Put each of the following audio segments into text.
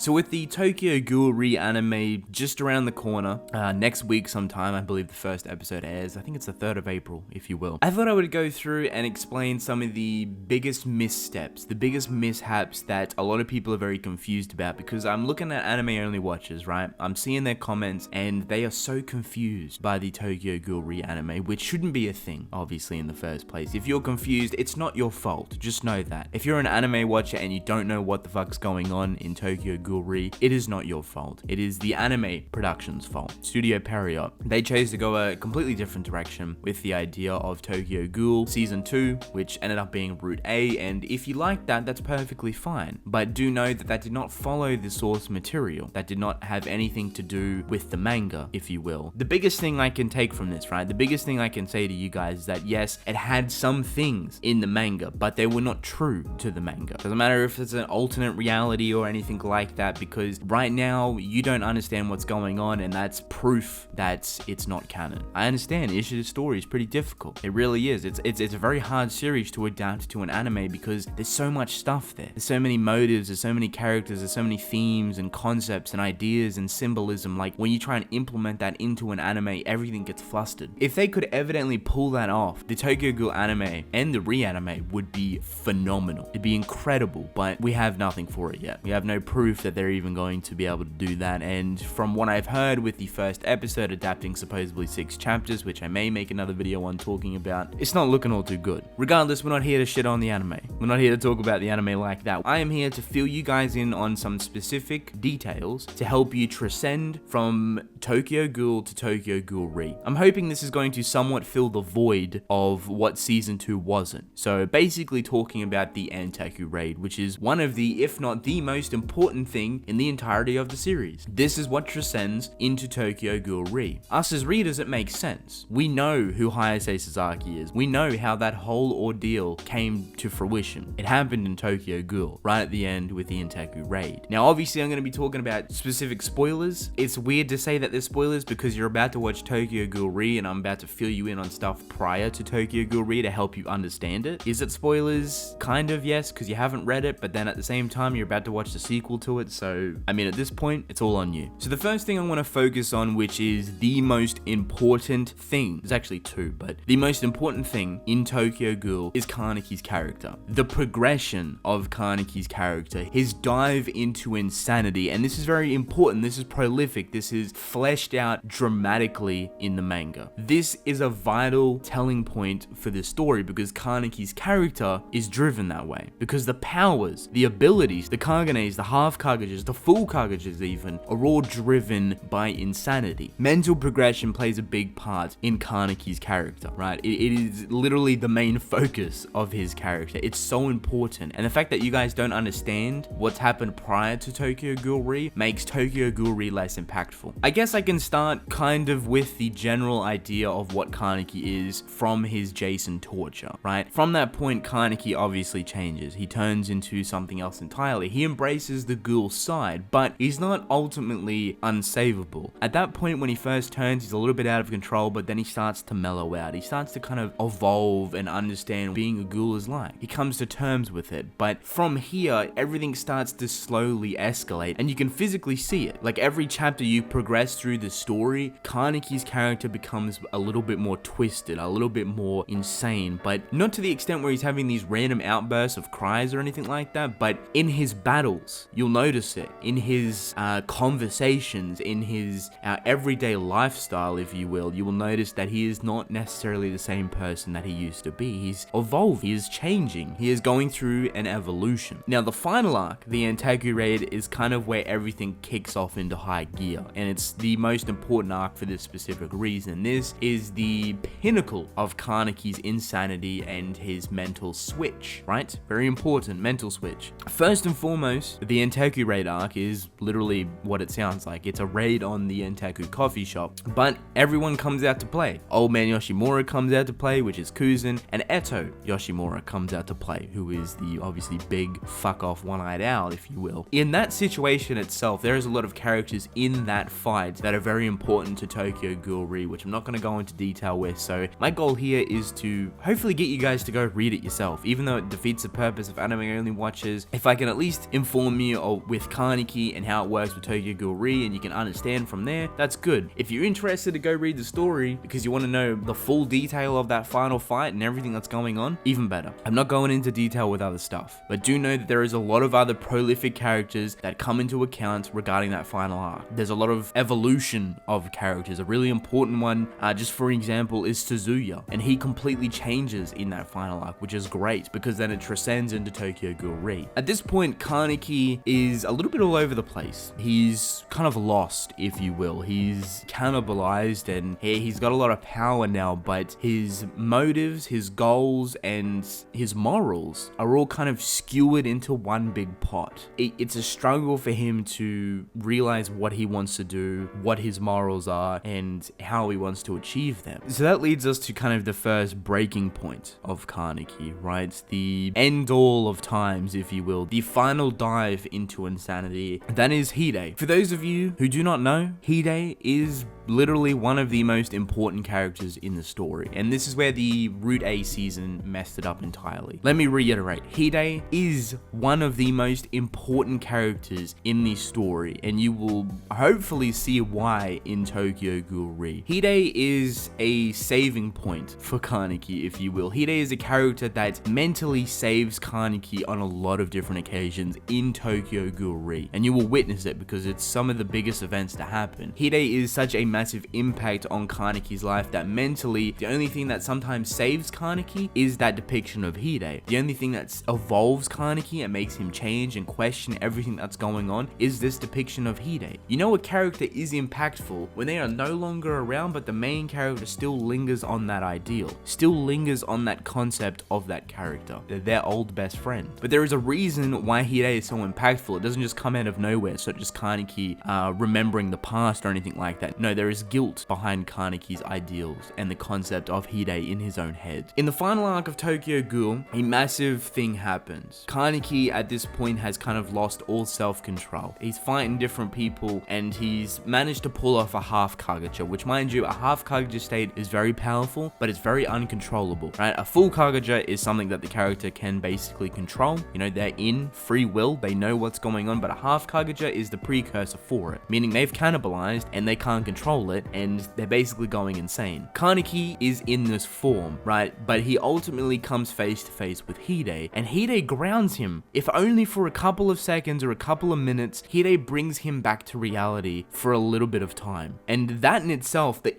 So with the Tokyo Ghoul re-anime just around the corner, next week sometime, I believe the first episode airs. I think it's the 3rd of April, if you will. I thought I would go through and explain some of the biggest missteps, the biggest mishaps that a lot of people are very confused about, because I'm looking at anime-only watchers, right? I'm seeing their comments, and they are so confused by the Tokyo Ghoul re-anime, which shouldn't be a thing, obviously, in the first place. If you're confused, it's not your fault. Just know that. If you're an anime watcher and you don't know what the fuck's going on in Tokyo Ghoul re, it is not your fault. It is the anime production's fault. Studio Pierrot. They chose to go a completely different direction with the idea of Tokyo Ghoul Season 2, which ended up being Route A, and if you like that, that's perfectly fine. But do know that that did not follow the source material. That did not have anything to do with the manga, if you will. The biggest thing I can take from this, right? The biggest thing I can say to you guys is that yes, it had some things in the manga, but they were not true to the manga. Doesn't matter if it's an alternate reality or anything like that, because right now you don't understand what's going on, and that's proof that it's not canon. I understand Ishida's story is pretty difficult. It really is. It's a very hard series to adapt to an anime because there's so much stuff there. There's so many motives, there's so many characters, there's so many themes and concepts and ideas and symbolism. Like when you try and implement that into an anime, everything gets flustered. If they could evidently pull that off, the Tokyo Ghoul anime and the re-anime would be phenomenal. It'd be incredible, but we have nothing for it yet. We have no proof that they're even going to be able to do that, and from what I've heard with the first episode adapting supposedly 6 chapters, which I may make another video on talking about, it's not looking all too good. Regardless, we're not here to shit on the anime. We're not here to talk about the anime like that. I am here to fill you guys in on some specific details to help you transcend from Tokyo Ghoul to Tokyo Ghoul re. I'm hoping this is going to somewhat fill the void of what Season 2 wasn't. So basically talking about the Antaku raid, which is one of the, if not the most important thing in the entirety of the series. This is what transcends into Tokyo Ghoul re. Us as readers, it makes sense. We know who Hayase Sasaki is. We know how that whole ordeal came to fruition. It happened in Tokyo Ghoul, right at the end with the Antaku raid. Now, obviously, I'm going to be talking about specific spoilers. It's weird to say that there's spoilers because you're about to watch Tokyo Ghoul re, and I'm about to fill you in on stuff prior to Tokyo Ghoul re to help you understand it. Is it spoilers? Kind of, yes, because you haven't read it, but then at the same time, you're about to watch the sequel to it, so I mean, at this point, it's all on you. So the first thing I want to focus on, which is the most important thing, there's actually 2, but the most important thing in Tokyo Ghoul is Kaneki's character. The progression of Kaneki's character, his dive into insanity, and this is very important, this is prolific, this is fleshed out dramatically in the manga. This is a vital telling point for the story because Kaneki's character is driven that way. Because the powers, the abilities, the Kaganes, the half Kagages, the full Kagages even, are all driven by insanity. Mental progression plays a big part in Kaneki's character, right? It is literally the main focus of his character. It's so important. And the fact that you guys don't understand what's happened prior to Tokyo Ghoul re makes Tokyo Ghoul re less impactful. I guess I can start kind of with the general idea of what Kaneki is from his Jason torture, right? From that point, Kaneki obviously changes. He turns into something else entirely. He embraces the ghoul side, but he's not ultimately unsavable. At that point, when he first turns, he's a little bit out of control, but then he starts to mellow out. He starts to kind of evolve and understand what being a ghoul is like. He comes to terms with it, but from here, everything starts to slowly escalate, and you can physically see it. Like every chapter you progress through the story, Kaneki's character becomes a little bit more twisted, a little bit more insane, but not to the extent where he's having these random outbursts of cries or anything like that, but in his battles, you'll notice it. In his conversations, in his everyday lifestyle, if you will notice that he is not necessarily the same person that he used to be. He's evolved, he is changing, he is going through an evolution. Now, the final arc, the Antaku raid, is kind of where everything kicks off into high gear, and it's the most important arc for this specific reason. This is the pinnacle of Kaneki's insanity and his mental switch, right? Very important, mental switch. First and foremost, the Antaku raid arc is literally what it sounds like. It's a raid on the Antaku coffee shop, but everyone comes out to play. Old Man Yoshimura comes out to play, which is Kuzan, and Eto Yoshimura comes out to play, who is the obviously big fuck off one-eyed owl, if you will. In that situation itself, there is a lot of characters in that fight that are very important to Tokyo Ghoul re, which I'm not going to go into detail with, so my goal here is to hopefully get you guys to go read it yourself, even though it defeats the purpose of anime only watchers. If I can at least inform you of with Kaneki and how it works with Tokyo Ghoul Re, and you can understand from there, that's good. If you're interested to go read the story because you want to know the full detail of that final fight and everything that's going on, even better. I'm not going into detail with other stuff, but do know that there is a lot of other prolific characters that come into account regarding that final arc. There's a lot of evolution of characters. A really important one, just for example, is Suzuya, and he completely changes in that final arc, which is great because then it transcends into Tokyo Ghoul Re. At this point, Kaneki is a little bit all over the place. He's kind of lost, if you will. He's cannibalized and he's got a lot of power now, but his motives, his goals, and his morals are all kind of skewered into one big pot. It's a struggle for him to realize what he wants to do, what his morals are, and how he wants to achieve them. So that leads us to kind of the first breaking point of Kaneki, right? The end all of times, if you will, the final dive into insanity. That is Hide. For those of you who do not know, Hide is literally one of the most important characters in the story, and this is where the Route A season messed it up entirely. Let me reiterate, Hide is one of the most important characters in the story, and you will hopefully see why in Tokyo Ghoul Re. Hide is a saving point for Kaneki, if you will. Hide is a character that mentally saves Kaneki on a lot of different occasions in Tokyo Ghoul Re, and you will witness it because it's some of the biggest events to happen. Hide is such a massive impact on Kaneki's life that mentally, the only thing that sometimes saves Kaneki is that depiction of Hide. The only thing that evolves Kaneki and makes him change and question everything that's going on is this depiction of Hide. You know, a character is impactful when they are no longer around, but the main character still lingers on that ideal, still lingers on that concept of that character. They're their old best friend. But there is a reason why Hide is so impactful. It doesn't just come out of nowhere, so just Kaneki remembering the past or anything like that. No, there is guilt behind Kaneki's ideals and the concept of Hide in his own head. In the final arc of Tokyo Ghoul, a massive thing happens. Kaneki at this point has kind of lost all self-control. He's fighting different people and he's managed to pull off a half Kageja, which, mind you, a half Kageja state is very powerful, but it's very uncontrollable, right? A full Kageja is something that the character can basically control. You know, they're in free will, they know what's going on, but a half Kageja is the precursor for it, meaning they've cannibalized and they can't control it, and they're basically going insane. Kaneki is in this form, right? But he ultimately comes face to face with Hide, and Hide grounds him, if only for a couple of seconds or a couple of minutes. Hide brings him back to reality for a little bit of time, and that in itself, the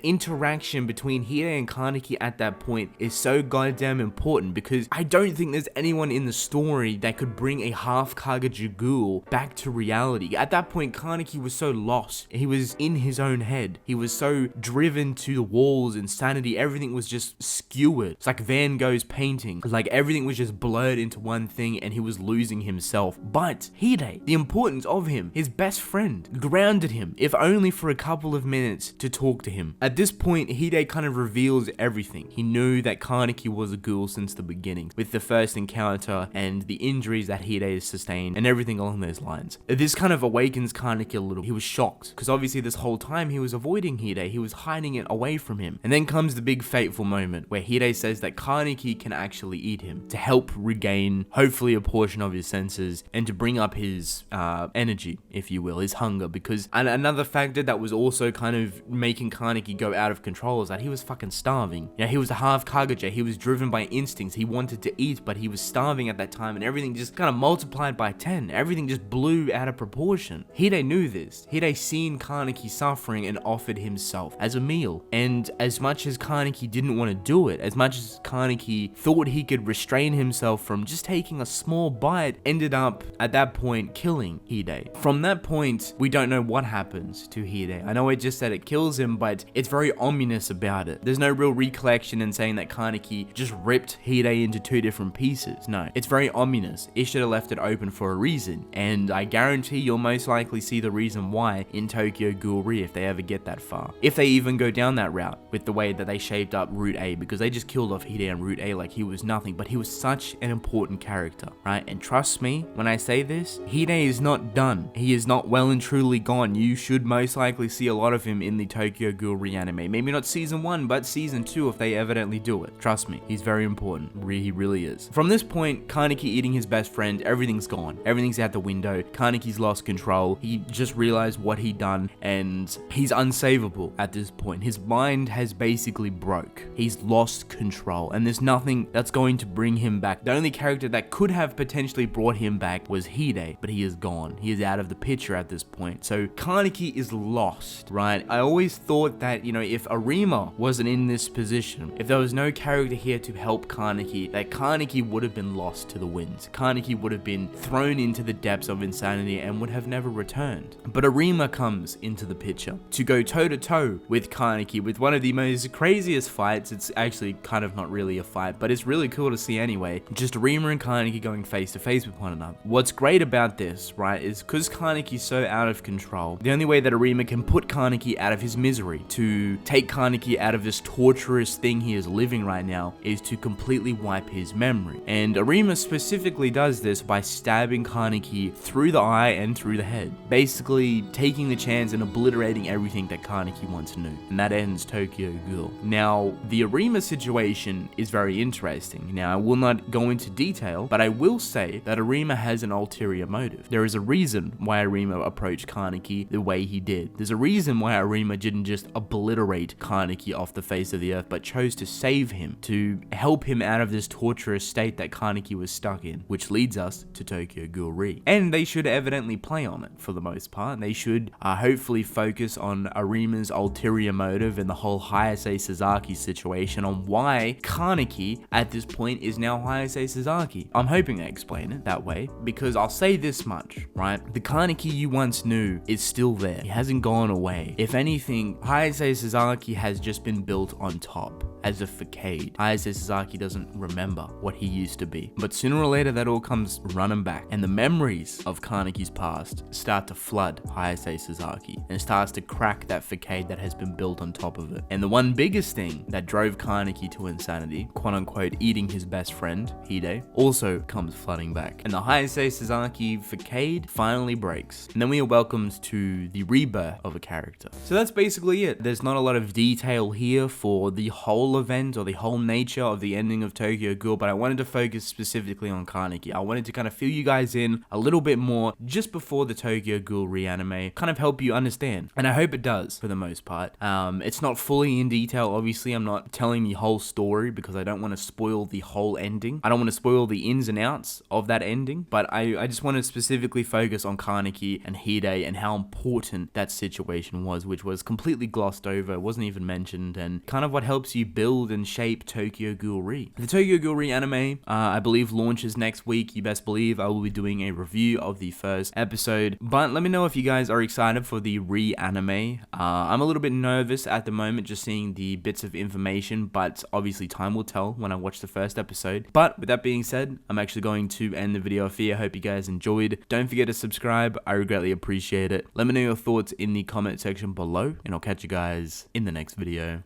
interaction between Hide and Kaneki at that point is so goddamn important, because I don't think there's anyone in the story that could bring a half Kageja ghoul back to reality. At that point, Kaneki was so lost. He was in his own head. He was so driven to the walls, insanity, everything was just skewered. It's like Van Gogh's painting. Like everything was just blurred into one thing and he was losing himself. But Hide, the importance of him, his best friend, grounded him, if only for a couple of minutes, to talk to him. At this point, Hide kind of reveals everything. He knew that Kaneki was a ghoul since the beginning, with the first encounter and the injuries that Hide has sustained and everything along those lines. This kind of awakens Kaneki a little. He was shocked, because obviously this whole time he was avoiding Hide, he was hiding it away from him. And then comes the big fateful moment where Hide says that Kaneki can actually eat him to help regain, hopefully, a portion of his senses and to bring up his energy, if you will, his hunger. Because another factor that was also kind of making Kaneki go out of control is that he was fucking starving. Yeah, he was a half Kageja, he was driven by instincts, he wanted to eat, but he was starving at that time, and everything just kind of multiplied by 10. Everything just blew out of proportion. Hide knew this. Hide seen Kaneki suffering and offered himself as a meal. And as much as Kaneki didn't want to do it, as much as Kaneki thought he could restrain himself from just taking a small bite, ended up at that point killing Hide. From that point, we don't know what happens to Hide. I know I just said it kills him, but it's very ominous about it. There's no real recollection in saying that Kaneki just ripped Hide into two different pieces. No, it's very ominous. It should have left it open for a reason, and I guarantee you'll most likely see the reason why in Tokyo Ghoul Re if they ever get that far. If they even go down that route with the way that they shaped up Route A, because they just killed off Hide on Route A like he was nothing, but he was such an important character, right? And trust me when I say this, Hide is not done. He is not well and truly gone. You should most likely see a lot of him in the Tokyo Ghoul Re anime. Maybe not season 1, but season 2 if they evidently do it. Trust me, he's very important. He really is. From this point, Kaneki eating his best friend, everything's everything's gone. Everything's out the window. Kaneki's lost control. He just realized what he'd done, and he's unsavable at this point. His mind has basically broke. He's lost control, and there's nothing that's going to bring him back. The only character that could have potentially brought him back was Hide, but he is gone. He is out of the picture at this point. So Kaneki is lost, right? I always thought that, you know, if Arima wasn't in this position, if there was no character here to help Kaneki, that Kaneki would have been lost to the winds. Kaneki would have been thrown into the depths of insanity and would have never returned. But Arima comes into the picture to go toe-to-toe with Kaneki with one of the most craziest fights. It's actually kind of not really a fight, but it's really cool to see anyway. Just Arima and Kaneki going face-to-face with one another. What's great about this, right, is because Kaneki's so out of control, the only way that Arima can put Kaneki out of his misery, to take Kaneki out of this torturous thing he is living right now, is to completely wipe his memory. And Arima specifically does this by stabbing Kaneki through the eye and through the head, basically taking the chance and obliterating everything that Kaneki once knew. And that ends Tokyo Ghoul. Now, the Arima situation is very interesting. Now, I will not go into detail, but I will say that Arima has an ulterior motive. There is a reason why Arima approached Kaneki the way he did. There's a reason why Arima didn't just obliterate Kaneki off the face of the earth, but chose to save him, to help him out of this torturous state that Kaneki was stuck in, which leads us to Tokyo Ghoul Re. And they should evidently play on it for the most part. They should hopefully focus on Arima's ulterior motive and the whole Hayase Sasaki situation, on why Kaneki at this point is now Hayase Sasaki. I'm hoping they explain it that way, because I'll say this much, right? The Kaneki you once knew is still there. He hasn't gone away. If anything, Hayase Sasaki has just been built on top as a facade. Hayase Sasaki doesn't remember what he used to be. But sooner or later, that all comes running back, and the memories of Kaneki's past start to flood Hayase Sasaki, and starts to crack that facade that has been built on top of it. And the one biggest thing that drove Kaneki to insanity, quote unquote eating his best friend, Hide, also comes flooding back. And the Hayase Sasaki facade finally breaks. And then we are welcomed to the rebirth of a character. So that's basically it. There's not a lot of detail here for the whole event or the whole nature of the ending of Tokyo Ghoul, but I wanted to focus specifically on Kaneki. I wanted to kind of fill you guys in a little bit more just before the Tokyo Ghoul reanime, kind of help you understand. And I hope it does for the most part. It's not fully in detail. Obviously, I'm not telling the whole story because I don't want to spoil the whole ending. I don't want to spoil the ins and outs of that ending, but I just want to specifically focus on Kaneki and Hide and how important that situation was, which was completely glossed over. It wasn't even mentioned, and kind of what helps you build and shape Tokyo Ghoul Re. The Tokyo Ghoul Re anime, I believe, launches next week. You best believe I will be doing a review of the first episode, but let me know if you guys are excited for the re-anime. I'm a little bit nervous at the moment just seeing the bits of information, but obviously time will tell when I watch the first episode. But with that being said, I'm actually going to end the video off here. I hope you guys enjoyed. Don't forget to subscribe. I greatly appreciate it. Let me know your thoughts in the comment section below, and I'll catch you guys in the next video.